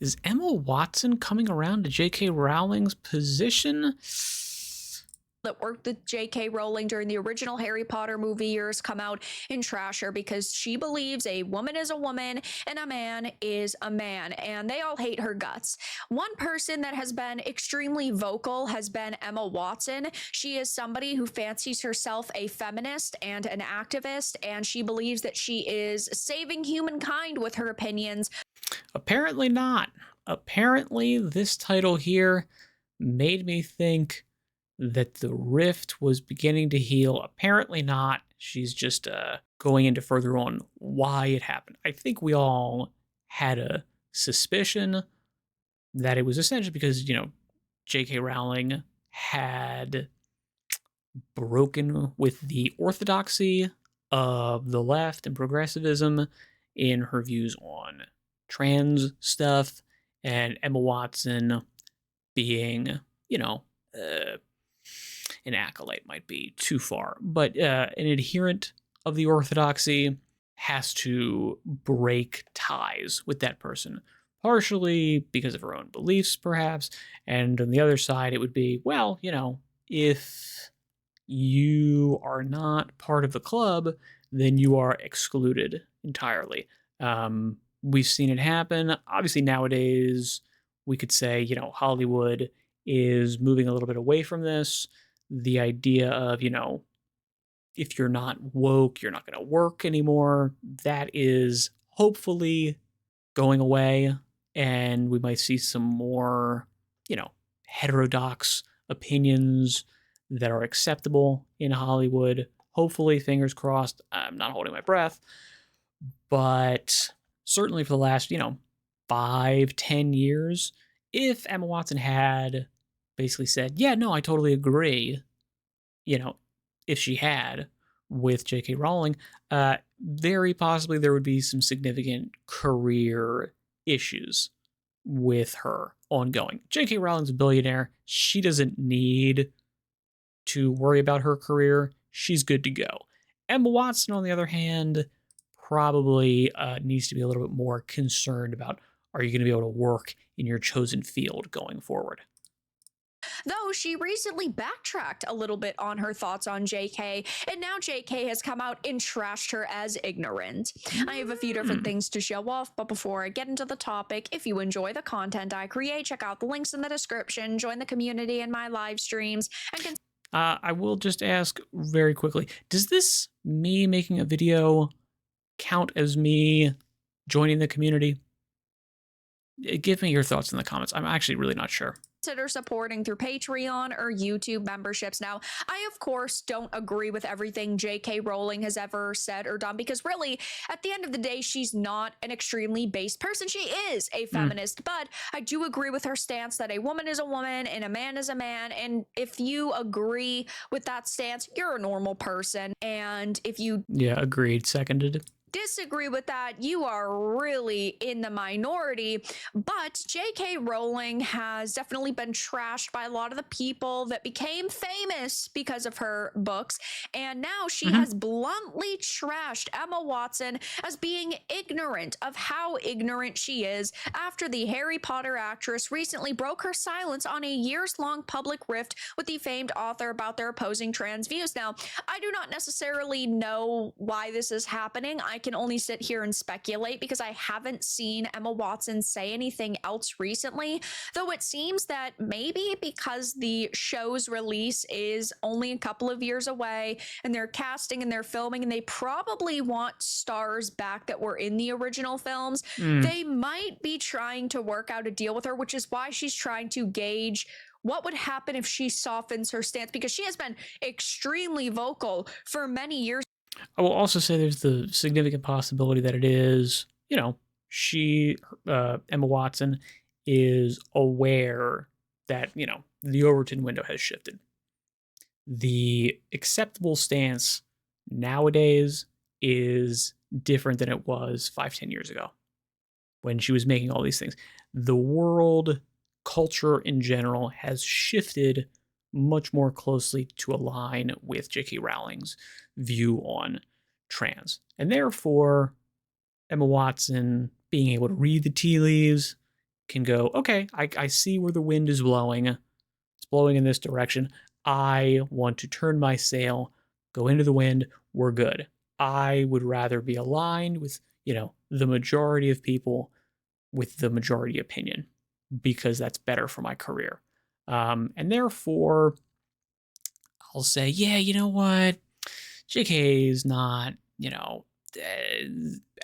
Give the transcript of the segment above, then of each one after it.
Is Emma Watson coming around to JK Rowling's position? That worked with JK Rowling during the original Harry Potter movie years come out and trash her because she believes a woman is a woman and a man is a man, and they all hate her guts. One person that has been extremely vocal has been Emma Watson. She is somebody who fancies herself a feminist and an activist, and she believes that she is saving humankind with her opinions. Apparently not. Apparently, this title here made me think that the rift was beginning to heal. Apparently not. She's just going into further on why it happened. I think we all had a suspicion that it was essentially because, J.K. Rowling had broken with the orthodoxy of the left and progressivism in her views on trans stuff, and Emma Watson being, an acolyte might be too far, but an adherent of the orthodoxy has to break ties with that person, partially because of her own beliefs, perhaps, and on the other side, it would be, well, if you are not part of the club, then you are excluded entirely. We've seen it happen. Obviously, nowadays, we could say, Hollywood is moving a little bit away from this. The idea of, if you're not woke, you're not going to work anymore. That is hopefully going away. And we might see some more, heterodox opinions that are acceptable in Hollywood. Hopefully, fingers crossed. I'm not holding my breath. But certainly for the last, 5-10 years, if Emma Watson had basically said, yeah, no, I totally agree, if she had with J.K. Rowling, very possibly there would be some significant career issues with her ongoing. J.K. Rowling's a billionaire. She doesn't need to worry about her career. She's good to go. Emma Watson, on the other hand, probably needs to be a little bit more concerned about, are you going to be able to work in your chosen field going forward? Though she recently backtracked a little bit on her thoughts on JK, and now JK has come out and trashed her as ignorant. I have a few different things to show off, but before I get into the topic, if you enjoy the content I create, check out the links in the description, join the community in my live streams, and I will just ask very quickly, does this me making a video count as me joining the community? Give me your thoughts in the comments. I'm actually really not sure. Consider supporting through Patreon or YouTube memberships. Now, I, of course, don't agree with everything JK Rowling has ever said or done, because really, at the end of the day, she's not an extremely based person. She is a feminist, but I do agree with her stance that a woman is a woman and a man is a man. And if you agree with that stance, you're a normal person. And if you agreed, seconded, disagree with that, you are really in the minority. But JK Rowling has definitely been trashed by a lot of the people that became famous because of her books, and now she has bluntly trashed Emma Watson as being ignorant of how ignorant she is after the Harry Potter actress recently broke her silence on a years-long public rift with the famed author about their opposing trans views. Now, I do not necessarily know why this is happening. I can only sit here and speculate because I haven't seen Emma Watson say anything else recently, though it seems that maybe because the show's release is only a couple of years away and they're casting and they're filming and they probably want stars back that were in the original films, they might be trying to work out a deal with her, which is why she's trying to gauge what would happen if she softens her stance, because she has been extremely vocal for many years. I will also say there's the significant possibility that it is, Emma Watson is aware that, the Overton window has shifted. The acceptable stance nowadays is different than it was 5-10 years ago when she was making all these things. The world, culture in general, has shifted much more closely to align with J.K. Rowling's view on trans. And therefore, Emma Watson being able to read the tea leaves, can go, okay, I see where the wind is blowing. It's blowing in this direction. I want to turn my sail, go into the wind. We're good. I would rather be aligned with, the majority of people with the majority opinion because that's better for my career. And therefore, I'll say, yeah, you know what? JK is not,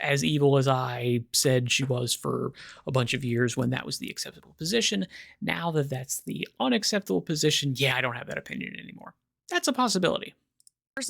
as evil as I said she was for a bunch of years when that was the acceptable position. Now that that's the unacceptable position, yeah, I don't have that opinion anymore. That's a possibility.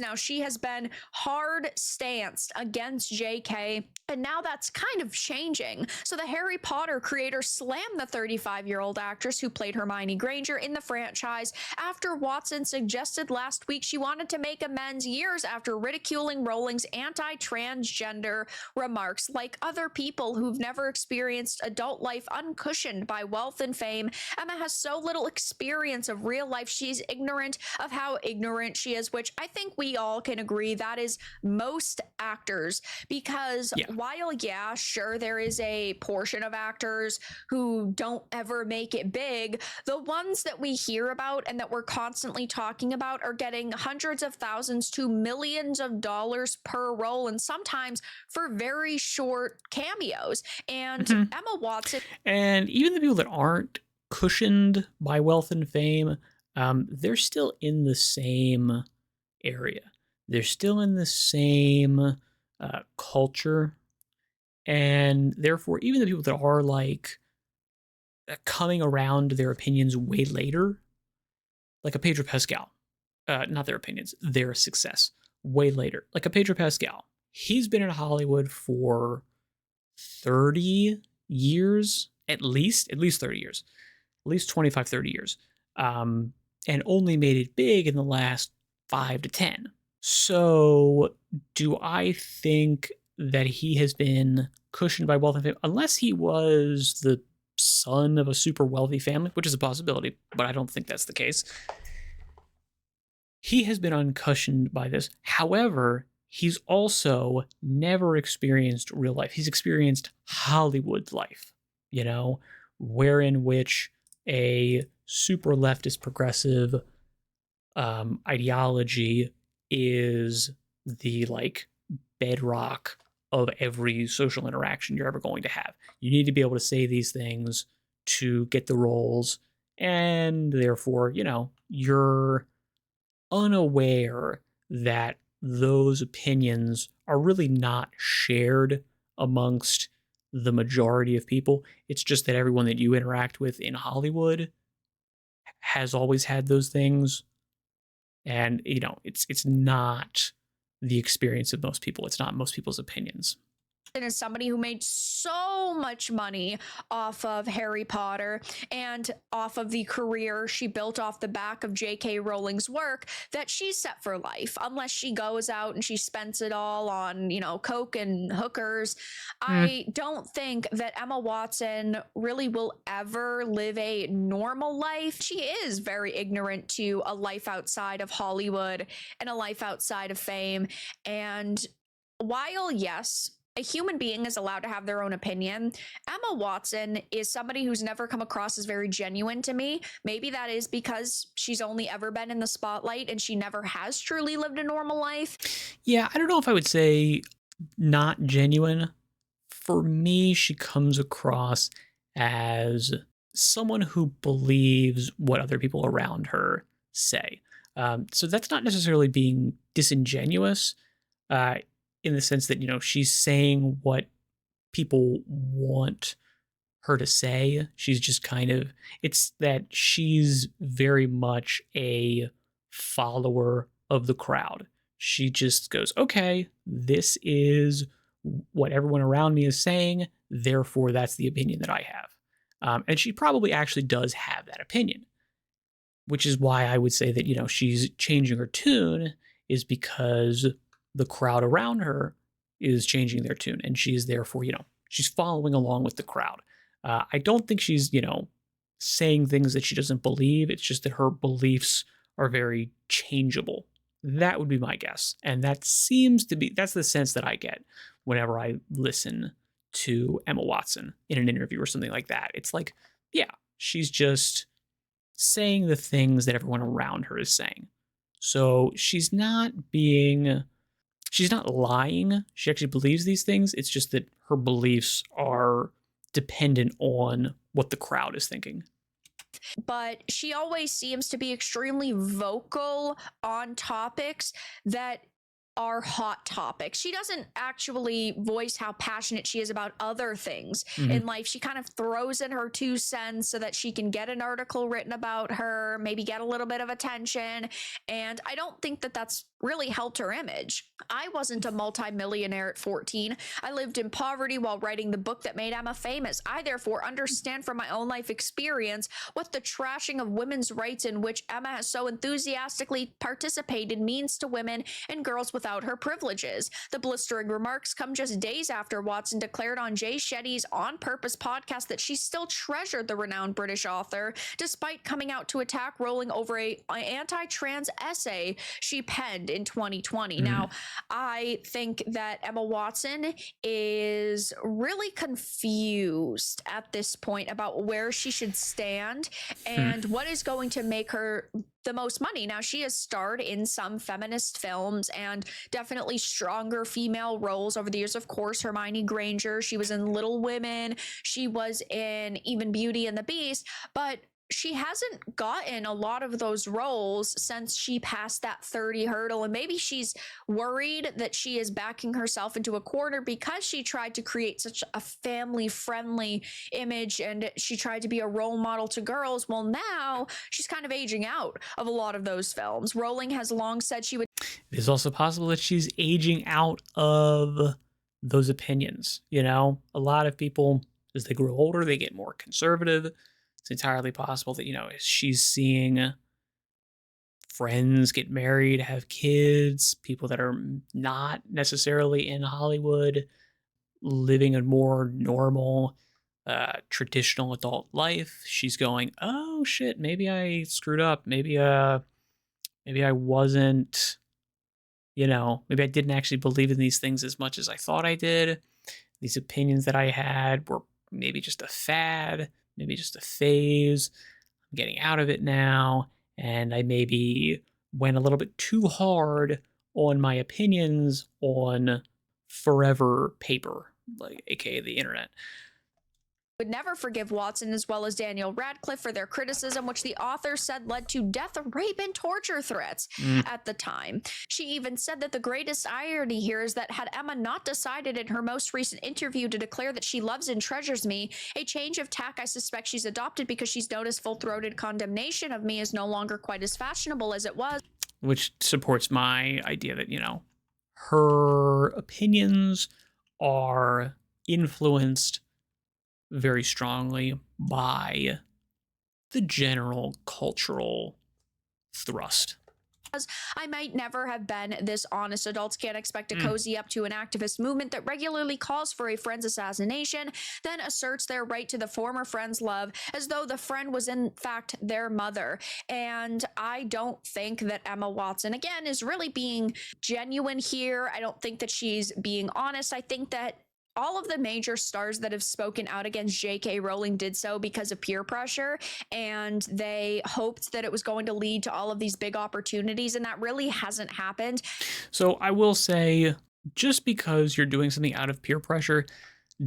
Now she has been hard stanced against JK, and now that's kind of changing. So the Harry Potter creator slammed the 35-year-old actress who played Hermione Granger in the franchise after Watson suggested last week she wanted to make amends years after ridiculing Rowling's anti-transgender remarks. Like other people who've never experienced adult life uncushioned by wealth and fame, Emma has so little experience of real life, she's ignorant of how ignorant she is, which I think we all can agree that is most actors. Because while, yeah, sure, there is a portion of actors who don't ever make it big, the ones that we hear about and that we're constantly talking about are getting hundreds of thousands to millions of dollars per role, and sometimes for very short cameos. And Emma Watson. And even the people that aren't cushioned by wealth and fame, they're still in the same area. They're still in the same culture. And therefore, even the people that are like coming around to their opinions way later, like a Pedro Pascal, not their opinions, their success way later. Like a Pedro Pascal, he's been in Hollywood for 30 years, at least 30 years, at least 25, 30 years, and only made it big in the last 5 to 10. So do I think that he has been cushioned by wealth and fame? Unless he was the son of a super wealthy family, which is a possibility, but I don't think that's the case. He has been uncushioned by this. However, he's also never experienced real life. He's experienced Hollywood life, wherein which a super leftist progressive ideology is the bedrock of every social interaction you're ever going to have. You need to be able to say these things to get the roles, and therefore, you're unaware that those opinions are really not shared amongst the majority of people. It's just that everyone that you interact with in Hollywood has always had those things. And, it's not the experience of most people. It's not most people's opinions. Is somebody who made so much money off of Harry Potter and off of the career she built off the back of JK Rowling's work that she's set for life, unless she goes out and she spends it all on, coke and hookers. I don't think that Emma Watson really will ever live a normal life. She is very ignorant to a life outside of Hollywood and a life outside of fame. And while, yes, a human being is allowed to have their own opinion, Emma Watson is somebody who's never come across as very genuine to me. Maybe that is because she's only ever been in the spotlight and she never has truly lived a normal life. Yeah, I don't know if I would say not genuine. For me, she comes across as someone who believes what other people around her say. So that's not necessarily being disingenuous. In the sense that, she's saying what people want her to say. She's just it's that she's very much a follower of the crowd. She just goes, okay, this is what everyone around me is saying, therefore that's the opinion that I have. And she probably actually does have that opinion, which is why I would say that, she's changing her tune is because the crowd around her is changing their tune, and she's therefore, she's following along with the crowd. I don't think she's, saying things that she doesn't believe. It's just that her beliefs are very changeable. That would be my guess. And that's the sense that I get whenever I listen to Emma Watson in an interview or something like that. It's like, yeah, she's just saying the things that everyone around her is saying. So she's not lying. She actually believes these things. It's just that her beliefs are dependent on what the crowd is thinking. But she always seems to be extremely vocal on topics that are hot topics. She doesn't actually voice how passionate she is about other things in life. She kind of throws in her 2 cents so that she can get an article written about her, maybe get a little bit of attention. And I don't think that that's really helped her image. I wasn't a multimillionaire at 14. I lived in poverty while writing the book that made Emma famous. I therefore understand from my own life experience what the trashing of women's rights in which Emma has so enthusiastically participated means to women and girls without her privileges. The blistering remarks come just days after Watson declared on Jay Shetty's On Purpose podcast that she still treasured the renowned British author, despite coming out to attack Rowling over an anti-trans essay she penned in 2020. Now, I think that Emma Watson is really confused at this point about where she should stand and what is going to make her the most money. Now, she has starred in some feminist films and definitely stronger female roles over the years. Of course, Hermione Granger, she was in Little Women, she was in even Beauty and the Beast, but she hasn't gotten a lot of those roles since she passed that 30 hurdle. And maybe she's worried that she is backing herself into a corner because she tried to create such a family friendly image and she tried to be a role model to girls. Well, now she's kind of aging out of a lot of those films. Rowling has long said she would. It is also possible that she's aging out of those opinions. You know, a lot of people, as they grow older, they get more conservative. It's entirely possible that, you know, she's seeing friends get married, have kids, people that are not necessarily in Hollywood, living a more normal, traditional adult life. She's going, oh shit, maybe I screwed up. Maybe I wasn't, you know, maybe I didn't actually believe in these things as much as I thought I did. These opinions that I had were maybe just a fad, maybe just a phase. I'm getting out of it now, and I maybe went a little bit too hard on my opinions on forever paper, like aka the internet. Would never forgive Watson as well as Daniel Radcliffe for their criticism, which the author said led to death, rape, and torture threats at the time. She even said that the greatest irony here is that had Emma not decided in her most recent interview to declare that she loves and treasures me, a change of tack I suspect she's adopted because she's noticed full-throated condemnation of me is no longer quite as fashionable as it was. Which supports my idea that, you know, her opinions are influenced very strongly by the general cultural thrust. I might never have been this honest. Adults can't expect to cozy up to an activist movement that regularly calls for a friend's assassination, then asserts their right to the former friend's love as though the friend was in fact their mother. And I don't think that Emma Watson, again, is really being genuine here. I don't think that she's being honest. I think that all of the major stars that have spoken out against JK Rowling did so because of peer pressure, and they hoped that it was going to lead to all of these big opportunities, and that really hasn't happened. So I will say, just because you're doing something out of peer pressure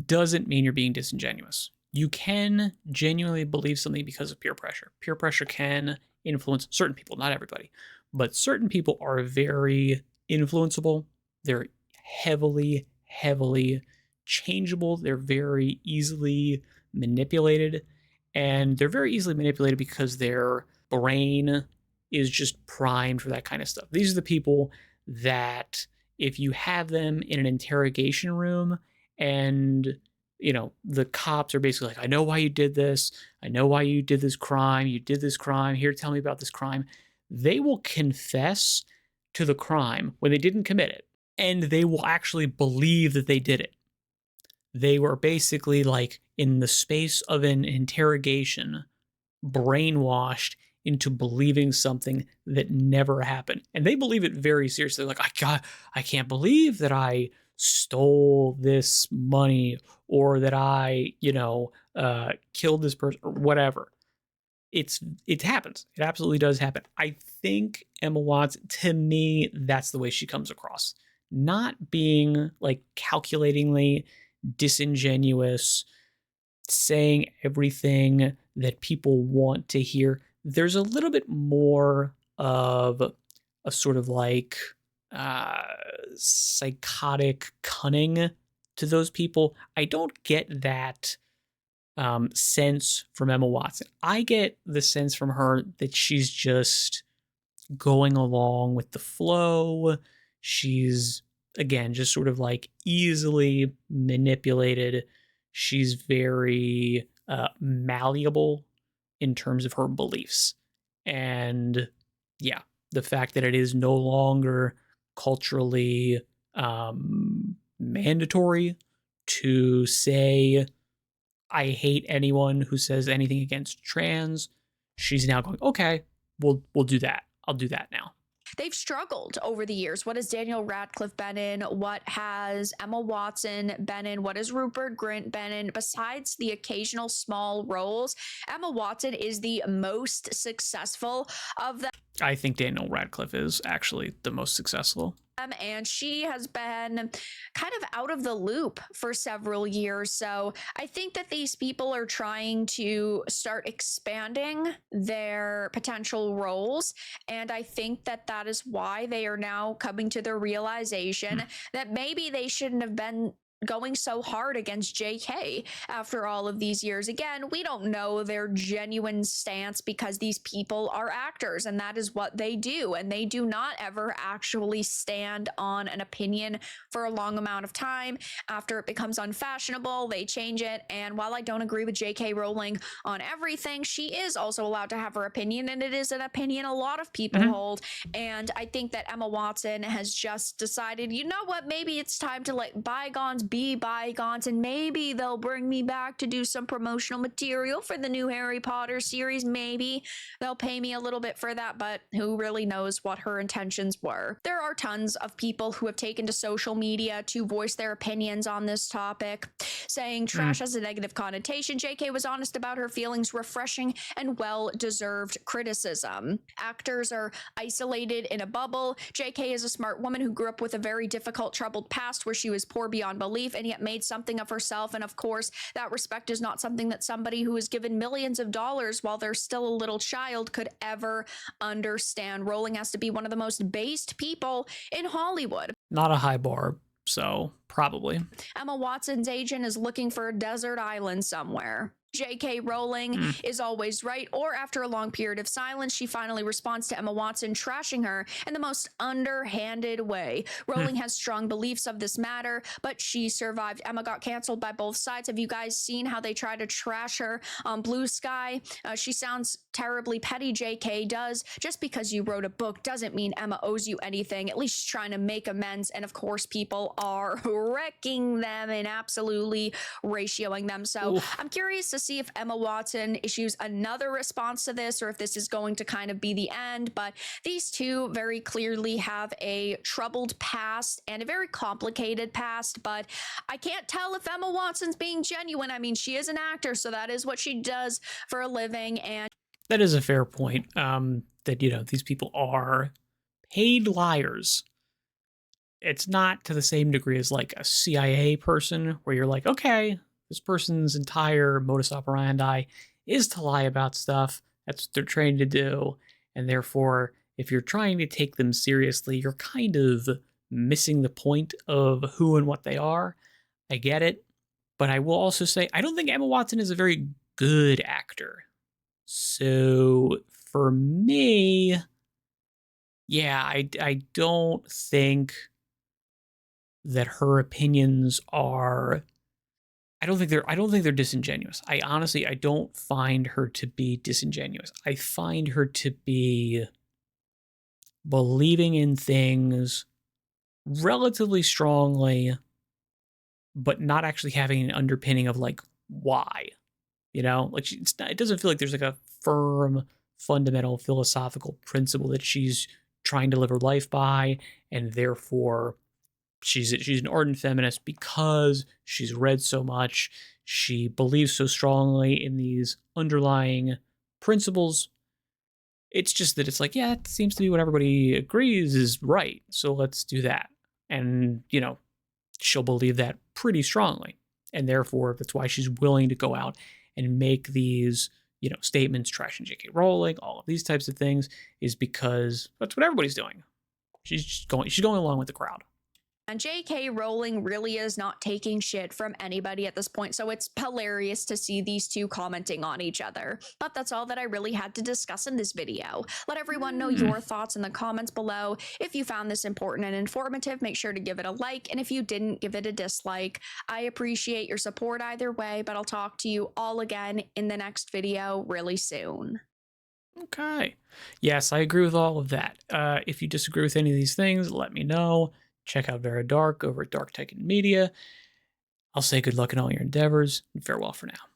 doesn't mean you're being disingenuous. You can genuinely believe something because of peer pressure. Peer pressure can influence certain people, not everybody, but certain people are very influenceable. They're heavily changeable. They're very easily manipulated, and they're very easily manipulated because their brain is just primed for that kind of stuff. These are the people that if you have them in an interrogation room and, you know, the cops are basically like, I know why you did this. I know why you did this crime. You did this crime. Here, tell me about this crime. They will confess to the crime when they didn't commit it, and they will actually believe that they did it. They were basically, like, in the space of an interrogation, brainwashed into believing something that never happened. And they believe it very seriously. Like, I can't believe that I stole this money or that I, killed this person or whatever. It happens. It absolutely does happen. I think Emma Watson, to me, that's the way she comes across. Not being like calculatingly disingenuous, saying everything that people want to hear. There's a little bit more of a sort of like uh, psychotic cunning to those people. I don't get that sense from Emma Watson. I get the sense from her that she's just going along with the flow. She's, again, just sort of like easily manipulated. She's very malleable in terms of her beliefs. And yeah, the fact that it is no longer culturally mandatory to say, I hate anyone who says anything against trans. She's now going, okay, we'll do that. I'll do that now. They've struggled over the years. What has Daniel Radcliffe been in? What has Emma Watson been in? What has Rupert Grint been in? Besides the occasional small roles, Emma Watson is the most successful of them. I think Daniel Radcliffe is actually the most successful. And she has been kind of out of the loop for several years. So I think that these people are trying to start expanding their potential roles. And I think that that is why they are now coming to the realization that maybe they shouldn't have been going so hard against JK after all of these years. Again, we don't know their genuine stance because these people are actors and that is what they do. And they do not ever actually stand on an opinion for a long amount of time. After it becomes unfashionable, they change it. And while I don't agree with JK Rowling on everything, she is also allowed to have her opinion. And it is an opinion a lot of people hold. And I think that Emma Watson has just decided, you know what, maybe it's time to let bygones be bygones, and maybe they'll bring me back to do some promotional material for the new Harry Potter series. Maybe they'll pay me a little bit for that, but who really knows what her intentions were. There are tons of people who have taken to social media to voice their opinions on this topic, saying trash has a negative connotation. JK was honest about her feelings, refreshing and well-deserved criticism. Actors are isolated in a bubble. JK is a smart woman who grew up with a very difficult, troubled past where she was poor beyond belief and yet made something of herself. And of course, that respect is not something that somebody who is given millions of dollars while they're still a little child could ever understand. Rowling has to be one of the most based people in Hollywood. Not a high bar, so probably. Emma Watson's agent is looking for a desert island somewhere. JK Rowling is always right, or after a long period of silence, she finally responds to Emma Watson trashing her in the most underhanded way. Rowling has strong beliefs of this matter, but she survived. Emma got canceled by both sides. Have you guys seen how they try to trash her on Blue Sky? She sounds terribly petty, JK does. Just because you wrote a book doesn't mean Emma owes you anything. At least she's trying to make amends, and of course, people are wrecking them and absolutely ratioing them. So I'm curious to see if Emma Watson issues another response to this or if this is going to kind of be the end. But these two very clearly have a troubled past and a very complicated past. But I can't tell if Emma Watson's being genuine. I mean, she is an actor, so that is what she does for a living. And that is a fair point. That, these people are paid liars. It's not to the same degree as like a CIA person where you're like, okay, this person's entire modus operandi is to lie about stuff. That's what they're trained to do. And therefore, if you're trying to take them seriously, you're kind of missing the point of who and what they are. I get it. But I will also say, I don't think Emma Watson is a very good actor. So for me, yeah, I don't think that her opinions are... I don't think they're disingenuous. I don't find her to be disingenuous. I find her to be believing in things relatively strongly, but not actually having an underpinning of like why. Like it doesn't feel like there's like a firm, fundamental philosophical principle that she's trying to live her life by, and therefore she's an ardent feminist because she's read so much. She believes so strongly in these underlying principles. It's just that it's like, yeah, it seems to be what everybody agrees is right. So let's do that. And, she'll believe that pretty strongly. And therefore, that's why she's willing to go out and make these, statements, trashing JK Rowling, all of these types of things, is because that's what everybody's doing. She's going along with the crowd. And JK Rowling really is not taking shit from anybody at this point, so it's hilarious to see these two commenting on each other. But that's all that I really had to discuss in this video. Let everyone know your thoughts in the comments below. If you found this important and informative, make sure to give it a like, and if you didn't, give it a dislike. I appreciate your support either way, but I'll talk to you all again in the next video really soon. Okay. Yes, I agree with all of that. If you disagree with any of these things, let me know. Check out Vara Dark over at Dark Tech and Media. I'll say good luck in all your endeavors, and farewell for now.